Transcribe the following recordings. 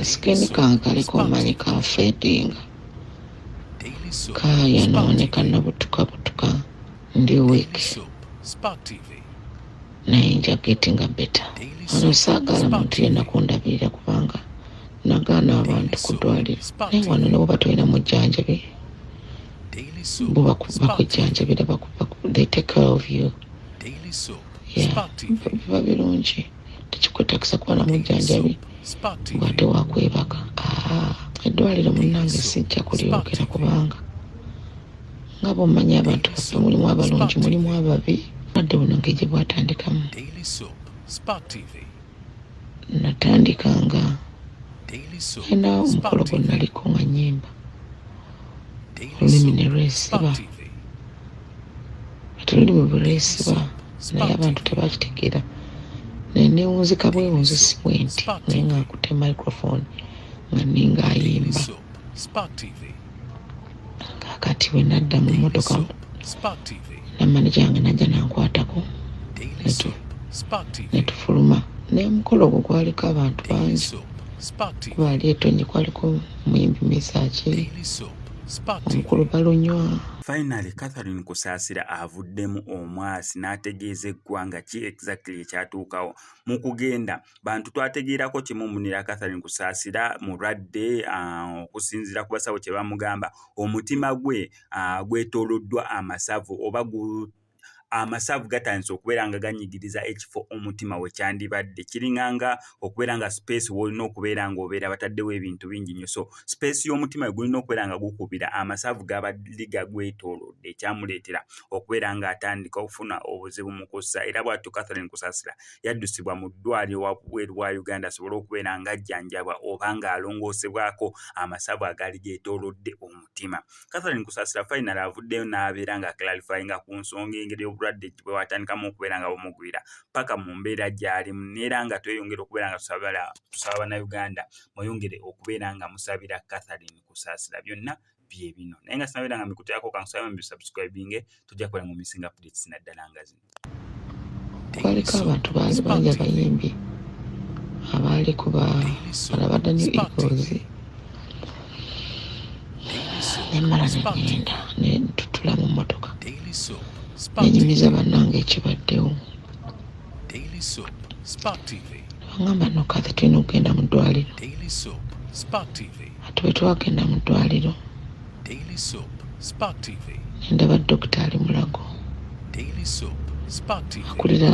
Skini kankaliko manyi ka fading. Kaya naoneka na butuka ndi weak. Nainja getting a better. Ano sagala muntu yena kundabirira kubanga nagana abantu kudwalira. Naye wano ne bwoba tolina mujjanjabi. Bakujjanjabira they take care of you. Yeah. Biba birungi. Tekikwetagisa kuba na mujjanjabi bwate wakwebaka. Eddwaliro munnange sijja kulyogera kubanga nga bw'omanyi abantu baffe mulimu abalungi mulimu ababi. Adde buno ng'egye bwatandikamu. Natandikanga ena omukolo gwe naliko nga nnyimba olulimi ne lwesiba ate olulimi bwe lwesiba naye abantu tebakitegeera naye newunzika bwewunzisi bwe nti naye nga nkutte microphone nga ninga ayimba kakati bwe nadda mu mmotoka namaneja yange najja nankwatako netufuluma naye omukolo ogwo gwaliko abantu bangi kuba ali etonyi kwaliko muyimbi mesaki omukulu balunywa. Finally, Catherine Kusasira avuddemu omwasi n'ategeeza eggwanga ki exactly ekyatuukawo mu kugenda. Bantu twategeerako kimu munira Catherine Kusasira mulwadde okusinziira ku basawo kye bamugamba omutima gwe gwetooloddwa amasavu oba amasavu gatandise okubeera nga ganyigiriza ekifo omutima we kyandibadde kiringanga okubeera nga space wolina okubeera nga obeera bataddewo ebintu bingi nnyo so space y'omutima gulina okubeera nga gukubira amasavu gabadde gagwetoolodde ekyamuleetera okubeera nga atandika okufuna obuzibu mu kussa era bw'atyo Catherine Kusasira yaddusibwa mu ddwaliro wabweru wa Uganda asobole okubeera nga ajjanjabwa oba nga alongoosebwako amasavu agaali geetoolodde omutima. Catherine Kusasira finally avuddeyo n'abeera nga clarifyinga ku nsonga engeri obulwadde bwe watandikamu okubeera nga bumugwira paka mu mbeera gy'alimu neera nga tweyongera okubeera nga tusaba bannayuganda mweyongere okubeera nga musabira Catherine Kusasira byonna bye bino naye nga sinabeera nga mikuteako kankusaba mbisubscribinge tujja kukola mu misinga updates naddala nga zino. Kwaliko abantu bangi bangi abayimbi abaali kuba balabadde New Eagles nemmala negenda netutula mu mmotoka nenyumiza bannange ekibaddewo bangamba no Kathy tulina okugenda mu ddwaliro ate bwe twagenda mu ddwaliro nendaba dokita ali mulago akulira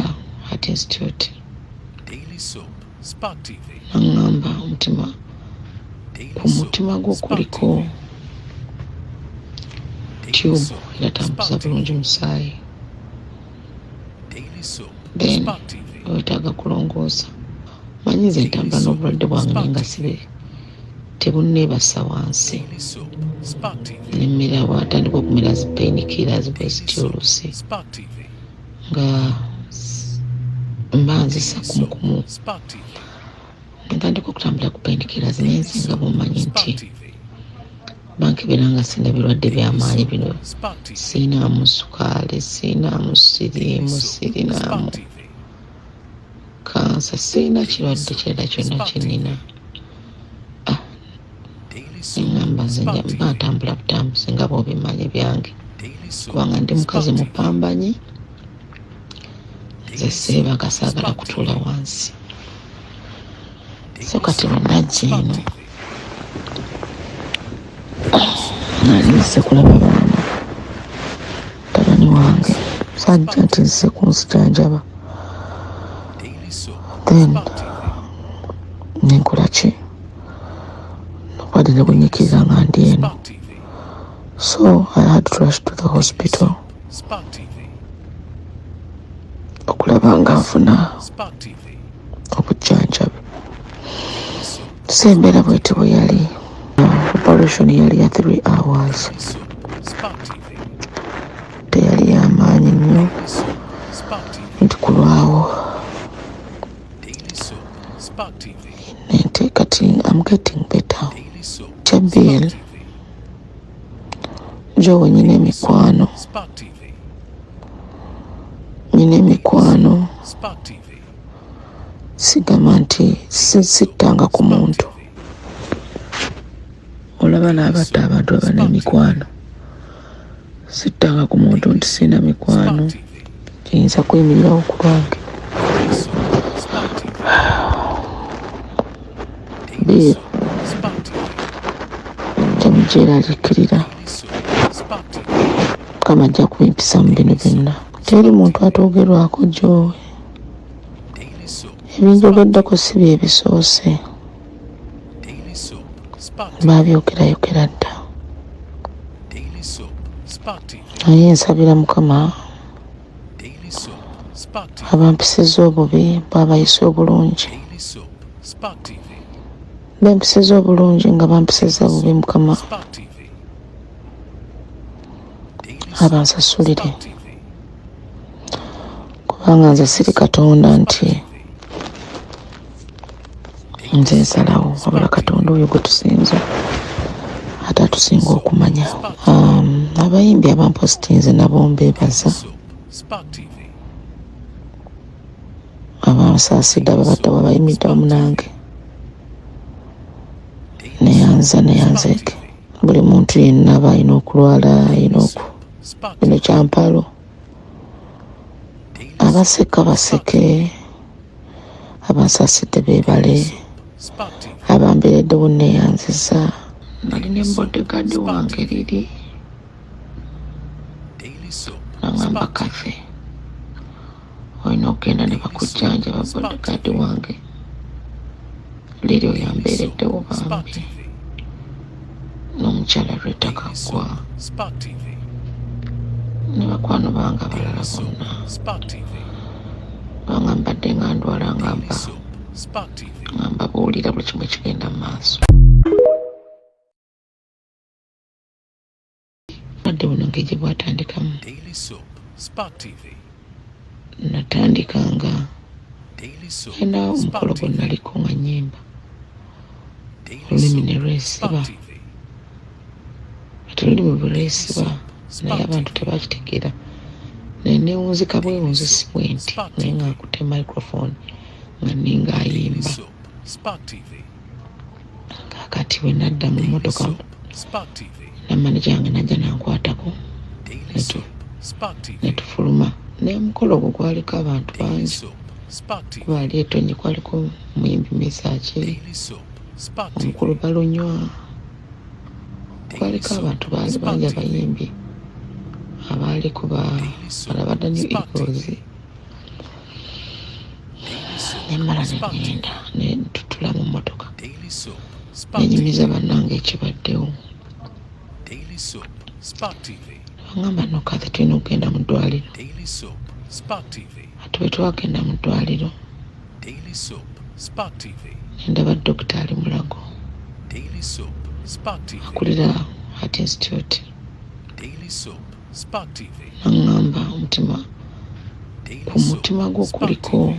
Heart Institute naŋŋamba omutima ku mutima gwo kuliko tube eratambuza bulungi musaayi then wetaaga kulongoosa manyi nze ntambula n'obulwadde bwange naye nga sibe tebunneebasa wansi nemmera bwatandika okumera zi painkillers bwezitya oluusi nga mba nzisa kumukumu ntandika okutambula ku painkillers naye nze nga bw'omanyi nti bankebera nga sina birwadde by'amaanyi bino siinaamu sukaali siinaamu siriimu sirinaamu kansa siina kirwadde kirala kyonna kyenina eŋŋamba nze mba ntambula butambuzi nga bw'obimanyi byange kubanga ndi mukazi mupambanyi nze seebaga saagala kutuula wansi so kati bwe najja eno nalise kulaba baana tabani wange sajja nti nzise kunzijanjaba then nenkola ki nobadde ne bunyikiriza nga ndi eno so I had to rush to the hospital okulaba nga nfuna obujjanjabi sembeera bwete bwe yali operation yali ya 3 hours teyali y'amaanyi nnyo nti kulwawo nente kati I'm getting better Chabil jo nyine mikwano sigamba nti sittanga ku muntu mulaba n'abatta abantu abana emikwano. Sittanga ku muntu nti sina mikwano. Kiyinza kwemirirawo ku lwange. Biiro jamujeera alikkirira. Mukama ajja kubimpisa mu bino byonna. Teri muntu atoogerwako gy'owe. Ebinjogeddeko si bye bisoose. Baabyogerayogera dda. Naye nsabira Mukama abampisiza obubi baabayisa obulungi. Bampisiza obulungi nga bampisiza bubi Mukama abansasulire. Kubanga nze siri Katonda nti nze nsalawo, wabula Katonda oyo gwe tusinza ate atusinga okumanya. Abayimbi abampositinze nabo mbeebaza. Abansaasidde ababadde abayimidde wamu nange. Neyanzeeke. Buli muntu yenna aba alina okulwala, alina bino kyampalo. Abaseka baseke, abansaasidde beebale, abambeereddewo neeyanziza. Nali ne bodyguard wange liri nangamba kafe olina okugenda ne bakujjanjaba. Bodyguard wange liri oyambeereddewo bambi n'omukyala lwetaka ggwa ne bakwano bange abalala bonna banga mbadde nga ndwala ngamba buwulira buli kimu ekigenda mu maaso. Badde buno ng'egye bwatandikamu. Natandikanga era omukolo gwe naliko nga nnyimba olulimi ne lwesiba. Ate olulimi bwe lwesiba naye abantu tebakitegeera. Naye neewunzika bwewunzisi bwe nti naye nga nkutte microphone nga nninga ayimba. Kaakati bwe nadda mu mmotoka nammaneja yange najja nankwatako ne tufuluma. N'omukolo ogwo gwaliko abantu bangi. Gwali etonyi kwaliko muyimbi Mesaki, omukulu Balunywa. Kwaliko abantu bangi abayimbi abaaliko balabadda New Eagles. Nemmala negenda netutula mu mmotoka nenyumiza bannange ekibaddewo. Bangamba no Kathy tulina okugenda mu ddwaliro. Ate bwe twagenda mu ddwaliro ndaba dokita ali Mulago akulira Heart Institute. Naŋŋamba ku mutima gwo kuliko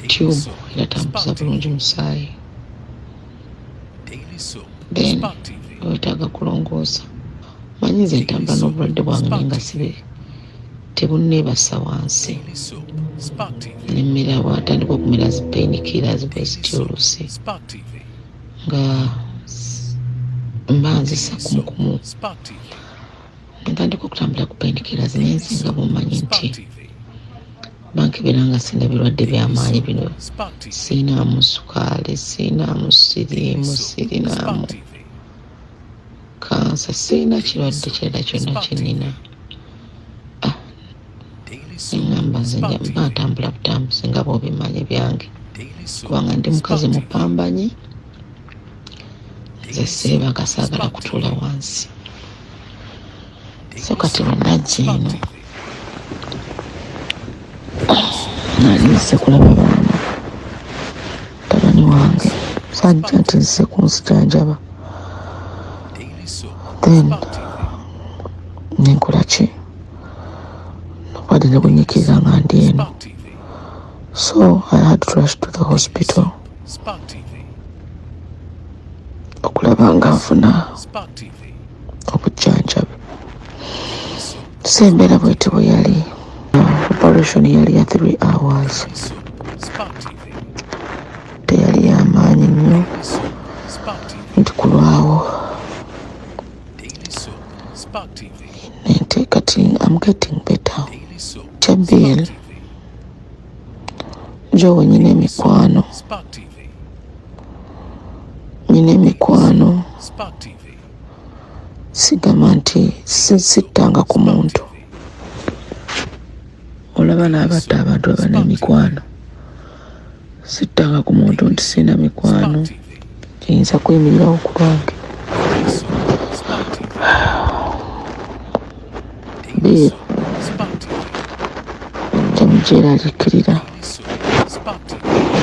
tube era tambuza bulungi musaayi. Then wetaaga kulongoosa. Manyi nze ntambula n'obulwadde bwange naye nga sibe tebunneebasa wansi. Nemmera watandika okumera zi painkillers bwe zityo oluusi nga mba nzisa kumukumu. Ntandika okutambula ku painkillers naye nze nga bw'omanyi nti bankebera nga sina birwadde by'amaanyi bino. Siinaamu sukaali, siinaamu siriimu, sirinaamu kansa, siina kirwadde kirala kyonna kyenina. Engamba nze mba ntambula butambuzi nga bw'obimanyi byange kubanga ndi mukazi mupambanyi. Nze seebanga saagala kutuula wansi. So kati bwe najja eno nali nzise kulaba baana tabani wange sajja nti nzise kunzijanjaba. Then nenkola ki nobwadde ne bunyikiriza nga ndi eno. So I had to rush to the hospital okulaba nga nfuna obujjanjabi. Sembeera bwete bwe yali. Operation yali ya 3 hours. Teyali yamaanyi nnyo nti kulwawo nente kati I'm getting better. Chabil jo nyine mikwano sigamba nti sittanga ku muntu. Olaba n'abatta abantu abana emikwano. Sittanga ku muntu nti sina mikwano. Kiyinza kwemirirawo ku lwange. Biru jamujeera alikirira